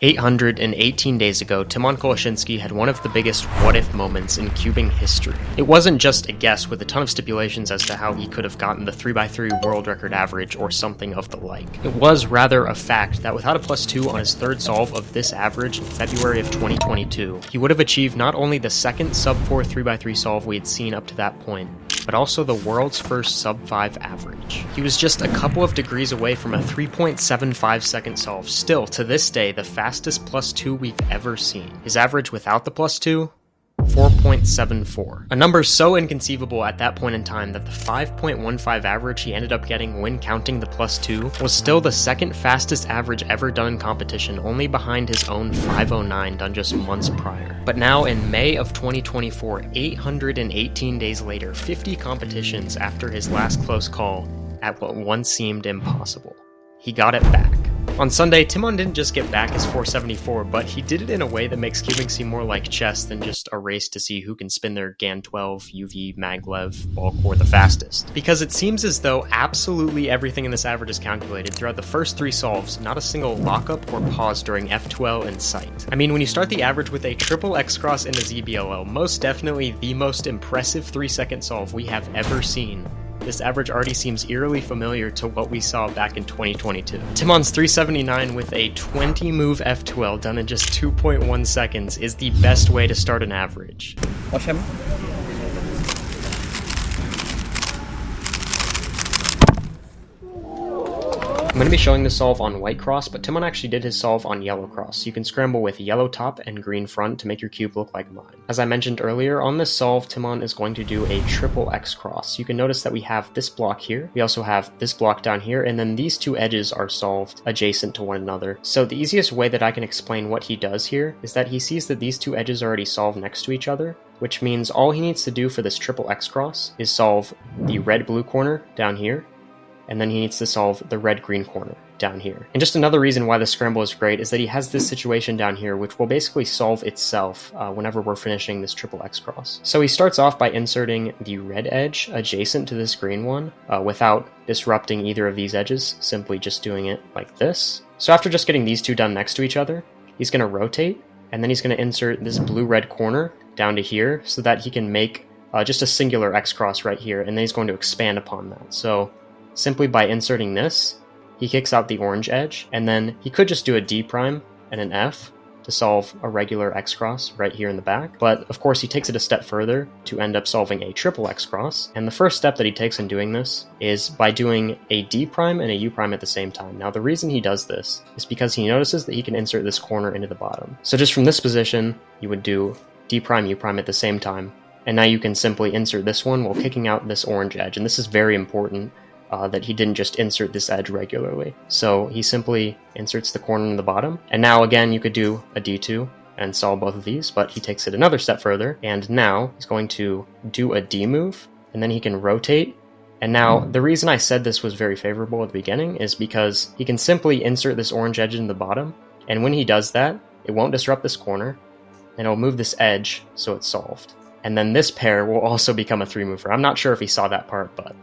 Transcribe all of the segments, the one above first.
818 days ago, Tymon Kolasinski had one of the biggest what-if moments in cubing history. It wasn't just a guess with a ton of stipulations as to how he could have gotten the 3x3 world record average or something of the like. It was rather a fact that without a +2 on his third solve of this average in February of 2022, he would have achieved not only the second sub-4 3x3 solve we had seen up to that point, but also the world's first sub-5 average. He was just a couple of degrees away from a 3.75 second solve, still, to this day, the fastest +2 we've ever seen. His average without the +2? 4.74. A number so inconceivable at that point in time that the 5.15 average he ended up getting when counting the +2 was still the second fastest average ever done in competition, only behind his own 509 done just months prior. But now in May of 2024, 818 days later, 50 competitions after his last close call at what once seemed impossible, he got it back. On Sunday, Tymon didn't just get back his 474, but he did it in a way that makes cubing seem more like chess than just a race to see who can spin their GAN 12, UV, maglev, ball core the fastest. Because it seems as though absolutely everything in this average is calculated throughout the first 3 solves, not a single lockup or pause during F12 in sight. I mean, when you start the average with a triple X cross in the ZBLL, most definitely the most impressive 3-second solve we have ever seen, this average already seems eerily familiar to what we saw back in 2022. Tymon's 379 with a 20-move F12 done in just 2.1 seconds is the best way to start an average. 8. I'm going to be showing this solve on white cross, but Tymon actually did his solve on yellow cross. You can scramble with yellow top and green front to make your cube look like mine. As I mentioned earlier, on this solve, Tymon is going to do a triple X cross. You can notice that we have this block here, we also have this block down here, and then these two edges are solved adjacent to one another. So the easiest way that I can explain what he does here is that he sees that these two edges are already solved next to each other, which means all he needs to do for this triple X cross is solve the red-blue corner down here, and then he needs to solve the red-green corner down here. And just another reason why the scramble is great is that he has this situation down here which will basically solve itself whenever we're finishing this triple X cross. So he starts off by inserting the red edge adjacent to this green one without disrupting either of these edges, simply just doing it like this. So after just getting these two done next to each other, he's going to rotate, and then he's going to insert this blue-red corner down to here so that he can make just a singular X cross right here, and then he's going to expand upon that. So simply by inserting this, he kicks out the orange edge, and then he could just do a D prime and an F to solve a regular X cross right here in the back. But of course he takes it a step further to end up solving a triple X cross. And the first step that he takes in doing this is by doing a D prime and a U prime at the same time. Now the reason he does this is because he notices that he can insert this corner into the bottom. So just from this position, you would do D prime, U prime at the same time. And now you can simply insert this one while kicking out this orange edge. And this is very important. That he didn't just insert this edge regularly. So he simply inserts the corner in the bottom. And now again, you could do a D2 and solve both of these, but he takes it another step further. And now he's going to do a D move, and then he can rotate. And now the reason I said this was very favorable at the beginning is because he can simply insert this orange edge in the bottom. And when he does that, it won't disrupt this corner, and it'll move this edge so it's solved. And then this pair will also become a 3-mover. I'm not sure if he saw that part, but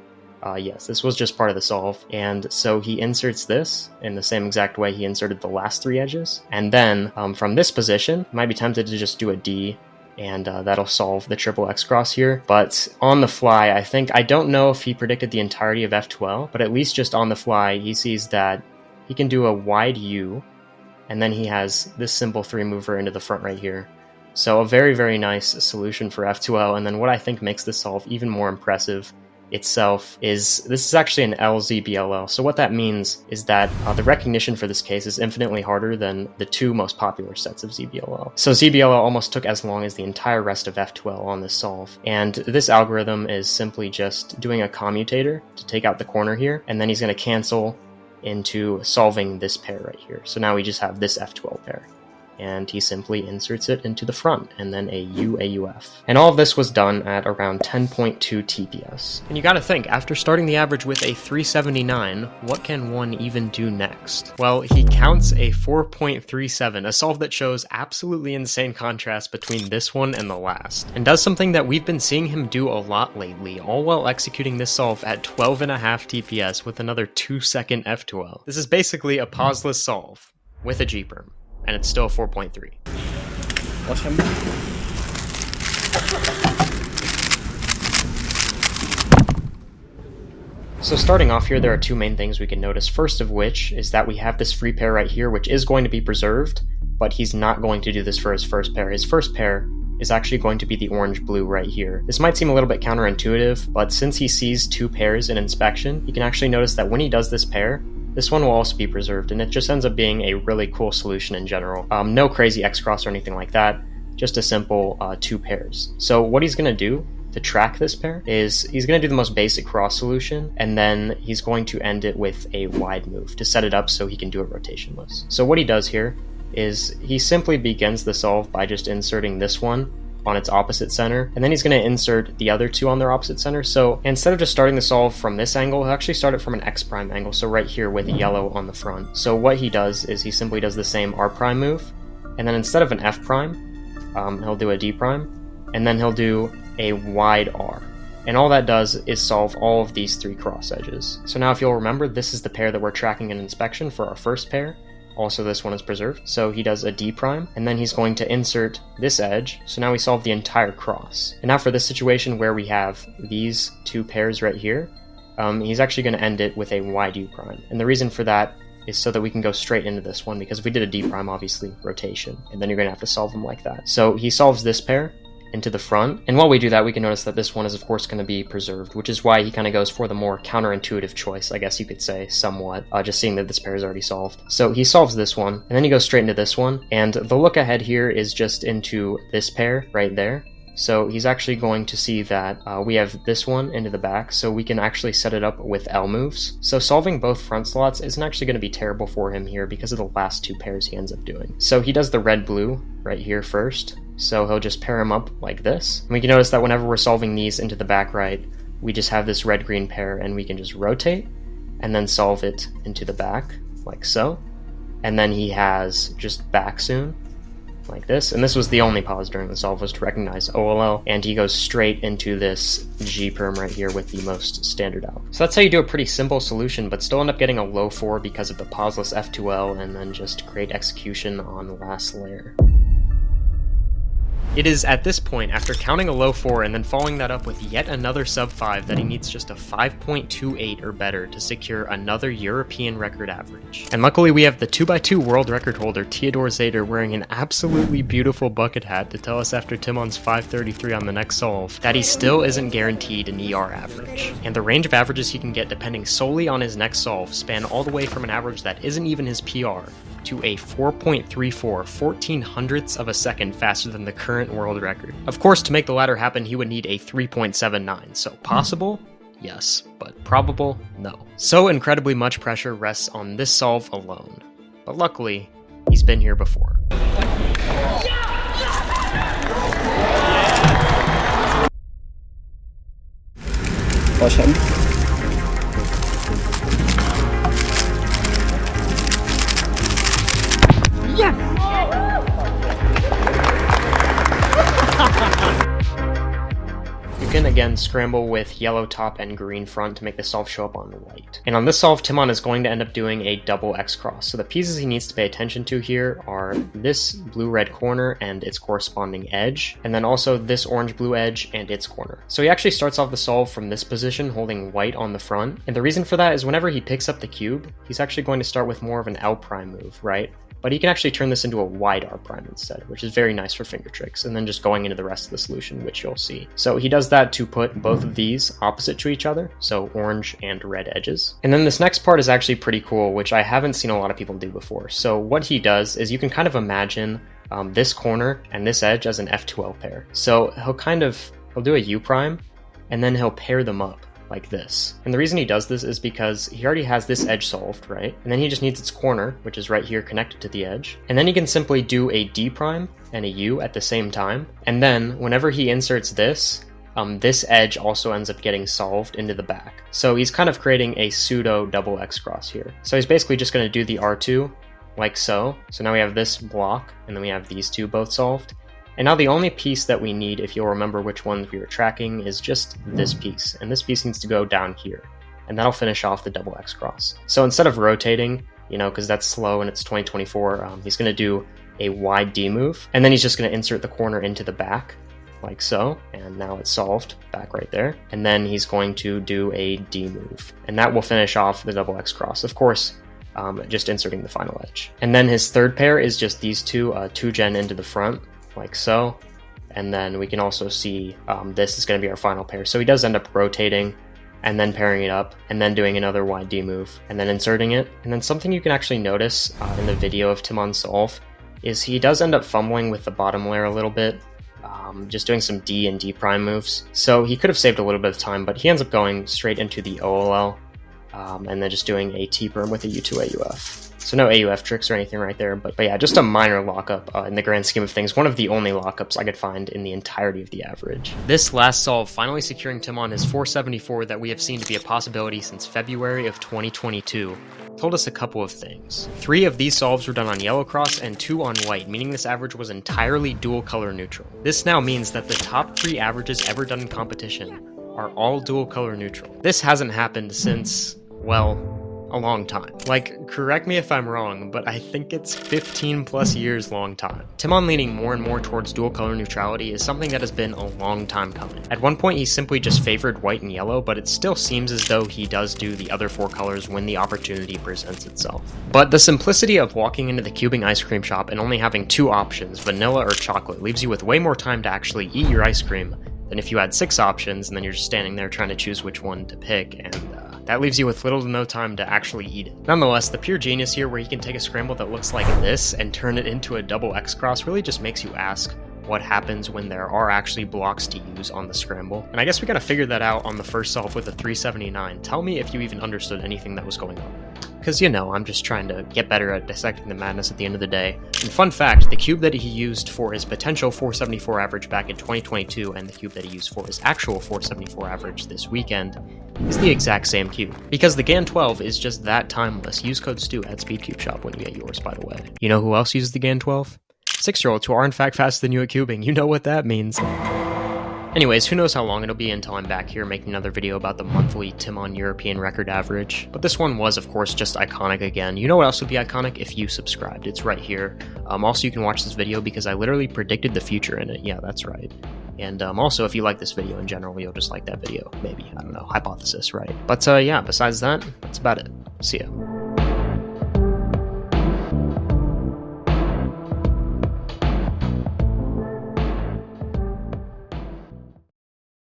yes, this was just part of the solve. And so he inserts this in the same exact way he inserted the last 3 edges. And then from this position, you might be tempted to just do a D, and that'll solve the triple X cross here. But on the fly, I don't know if he predicted the entirety of F12, but at least just on the fly, he sees that he can do a wide U, and then he has this simple 3-mover into the front right here. So a very, very nice solution for F2L. And then what I think makes this solve even more impressive itself is this is actually an LZBLL. So what that means is that the recognition for this case is infinitely harder than the 2 most popular sets of ZBLL. So ZBLL almost took as long as the entire rest of F12 on this solve. And this algorithm is simply just doing a commutator to take out the corner here, and then he's going to cancel into solving this pair right here. So now we just have this F12 pair. And he simply inserts it into the front, and then a UAUF. And all of this was done at around 10.2 TPS. And you gotta think, after starting the average with a 379, what can one even do next? Well, he counts a 4.37, a solve that shows absolutely insane contrast between this one and the last, and does something that we've been seeing him do a lot lately, all while executing this solve at 12.5 TPS with another 2-second F12. This is basically a pauseless solve with a G-perm. and it's still 4.3. So starting off here, there are two main things we can notice. First of which is that we have this free pair right here, which is going to be preserved, but he's not going to do this for his first pair. His first pair is actually going to be the orange-blue right here. This might seem a little bit counterintuitive, but since he sees two pairs in inspection, you can actually notice that when he does this pair, this one will also be preserved, and it just ends up being a really cool solution in general. No crazy X-cross or anything like that, just a simple two pairs. So what he's going to do to track this pair is he's going to do the most basic cross solution, and then he's going to end it with a wide move to set it up so he can do it rotationless. So what he does here is he simply begins the solve by just inserting this one on its opposite center, and then he's going to insert the other two on their opposite center. So instead of just starting the solve from this angle, he'll actually start it from an X prime angle, so right here with yellow on the front. So what he does is he simply does the same R prime move, and then instead of an F prime, he'll do a D prime, and then he'll do a wide R. And all that does is solve all of these three cross edges. So now if you'll remember, this is the pair that we're tracking in inspection for our first pair. Also, this one is preserved. So he does a D prime, and then he's going to insert this edge. So now we solve the entire cross. And now for this situation where we have these two pairs right here, he's actually going to end it with a wide U prime. And the reason for that is so that we can go straight into this one, because if we did a D prime, obviously rotation, and then you're going to have to solve them like that. So he solves this pair into the front, and while we do that, we can notice that this one is of course going to be preserved, which is why he kind of goes for the more counterintuitive choice, I guess you could say, somewhat, just seeing that this pair is already solved. So he solves this one, and then he goes straight into this one, and the look ahead here is just into this pair right there. So he's actually going to see that we have this one into the back, so we can actually set it up with L moves. So solving both front slots isn't actually going to be terrible for him here because of the last two pairs he ends up doing. So he does the red-blue right here first, so he'll just pair them up like this. And we can notice that whenever we're solving these into the back right, we just have this red-green pair, and we can just rotate and then solve it into the back like so. And then he has just back soon, like this, and this was the only pause during the solve, was to recognize OLL, and he goes straight into this G perm right here with the most standard out. So that's how you do a pretty simple solution, but still end up getting a low 4 because of the pauseless F2L and then just great execution on the last layer. It is at this point, after counting a low 4 and then following that up with yet another sub 5, that he needs just a 5.28 or better to secure another European record average. And luckily we have the 2x2 world record holder Theodor Zader wearing an absolutely beautiful bucket hat to tell us after Tymon's 533 on the next solve that he still isn't guaranteed an ER average. And the range of averages he can get depending solely on his next solve span all the way from an average that isn't even his PR to a 4.34, 14 hundredths of a second faster than the current world record. Of course, to make the latter happen, he would need a 3.79, so possible? Yes, but probable? No. So incredibly much pressure rests on this solve alone. But luckily, he's been here before. Watch him. You can again scramble with yellow top and green front to make the solve show up on white. And on this solve, Tymon is going to end up doing a double X cross. So the pieces he needs to pay attention to here are this blue-red corner and its corresponding edge, and then also this orange-blue edge and its corner. So he actually starts off the solve from this position, holding white on the front. And the reason for that is whenever he picks up the cube, he's actually going to start with more of an L prime move, right? But he can actually turn this into a wide R prime instead, which is very nice for finger tricks, and then just going into the rest of the solution, which you'll see. So he does that to put both of these opposite to each other, so orange and red edges. And then this next part is actually pretty cool, which I haven't seen a lot of people do before. So what he does is you can kind of imagine this corner and this edge as an F2L pair. So he'll do a U prime, and then he'll pair them up like this. And the reason he does this is because he already has this edge solved, right? And then he just needs its corner, which is right here connected to the edge. And then he can simply do a D prime and a U at the same time. And then whenever he inserts this, this edge also ends up getting solved into the back. So he's kind of creating a pseudo double X cross here. So he's basically just going to do the R2 like so. So now we have this block, and then we have these two both solved. And now the only piece that we need, if you'll remember which ones we were tracking, is just this piece. And this piece needs to go down here. And that'll finish off the double X cross. So instead of rotating, you know, because that's slow and it's 2024. He's going to do a wide D move, and then he's just going to insert the corner into the back, like so, and now it's solved, back right there. And then he's going to do a D move, and that will finish off the double X cross. Of course, just inserting the final edge. And then his third pair is just these two, 2-gen into the front, like so. And then we can also see this is going to be our final pair. So he does end up rotating and then pairing it up and then doing another wide D move and then inserting it. And then something you can actually notice in the video of Tymon's solve is he does end up fumbling with the bottom layer a little bit, just doing some D and D prime moves. So he could have saved a little bit of time, but he ends up going straight into the OLL and then just doing a T-perm with a U2 AUF. So no AUF tricks or anything right there, but yeah, just a minor lockup in the grand scheme of things. One of the only lockups I could find in the entirety of the average. This last solve finally securing Tymon his 474 that we have seen to be a possibility since February of 2022 told us a couple of things. 3 of these solves were done on yellow cross and 2 on white, meaning this average was entirely dual color neutral. This now means that the top 3 averages ever done in competition are all dual color neutral. This hasn't happened since, well, a long time. Like, correct me if I'm wrong, but I think it's 15 plus years long time. Tymon leaning more and more towards dual color neutrality is something that has been a long time coming. At one point he simply just favored white and yellow, but it still seems as though he does do the other 4 colors when the opportunity presents itself. But the simplicity of walking into the cubing ice cream shop and only having 2 options, vanilla or chocolate, leaves you with way more time to actually eat your ice cream than if you had 6 options and then you're just standing there trying to choose which one to pick, and that leaves you with little to no time to actually eat it. Nonetheless, the pure genius here where he can take a scramble that looks like this and turn it into a double X cross really just makes you ask what happens when there are actually blocks to use on the scramble. And I guess we gotta figure that out on the first solve with a 379. Tell me if you even understood anything that was going on. Because, you know, I'm just trying to get better at dissecting the madness at the end of the day. And fun fact, the cube that he used for his potential 474 average back in 2022 and the cube that he used for his actual 474 average this weekend is the exact same cube. Because the GAN 12 is just that timeless. Use code STEW at SpeedCube Shop when you get yours, by the way. You know who else uses the GAN 12? 6-year-olds who are in fact faster than you at cubing. You know what that means. Anyways, who knows how long it'll be until I'm back here making another video about the monthly Tymon European record average. But this one was, of course, just iconic again. You know what else would be iconic? If you subscribed. It's right here. Also, you can watch this video because I literally predicted the future in it. Yeah, that's right. And also, if you like this video in general, you'll just like that video. Maybe. I don't know. Hypothesis, right? But yeah, besides that, that's about it. See ya.